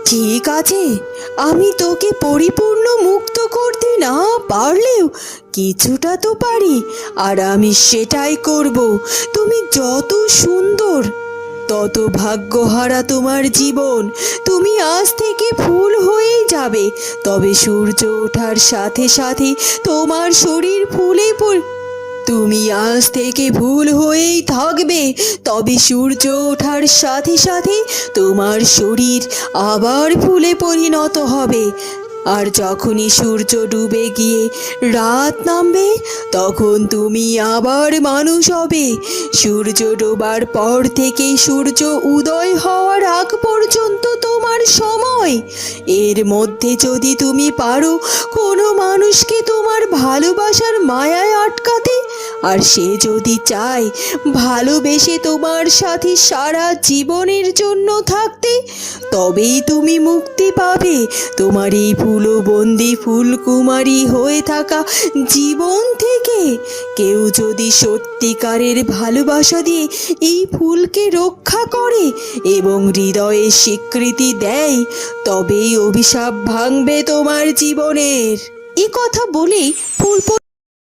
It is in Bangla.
ঠিক আছে, আমি তোকে পরিপূর্ণ মুক্ত করতে না পারলেও কিছুটা তো পারি, আর আমি সেটাই করব। তুমি যত সুন্দর, তত ভাগ্যহারা তোমার জীবন। তুমি আজ থেকে ফুল হয়েই যাবে, তবে সূর্য ওঠার সাথে সাথে তোমার শরীর ফুলে তুমি আজ থেকে ফুল হয়েই থাকবে, তবে সূর্য ওঠার সাথে সাথে তোমার শরীর আবার ফুলে পরিণত হবে। আর যখনই সূর্য ডুবে গিয়ে রাত নামবে, তখন তুমি আবার মানুষ হবে। সূর্য ডোবার পর থেকে সূর্য উদয় হওয়ার আগ পর্যন্ত তোমার সময়। এর মধ্যে যদি তুমি পারো কোনো মানুষকে তোমার ভালোবাসার মায়ায় আটকাতে, আর সে যদি চায় ভালোবেসে তোমার সাথে সারা জীবনের জন্য থাকতে, তবেই তুমি মুক্তি পাবে তোমার এই ফুলবন্দি ফুলকুমারী হয়ে থাকা জীবন থেকে। কেউ যদি সত্যিকারের ভালোবাসা দিয়ে এই ফুলকে রক্ষা করে এবং হৃদয়ে স্বীকৃতি দেয়, তবেই অভিশাপ ভাঙবে তোমার জীবনের। এ কথা বলেই ফুল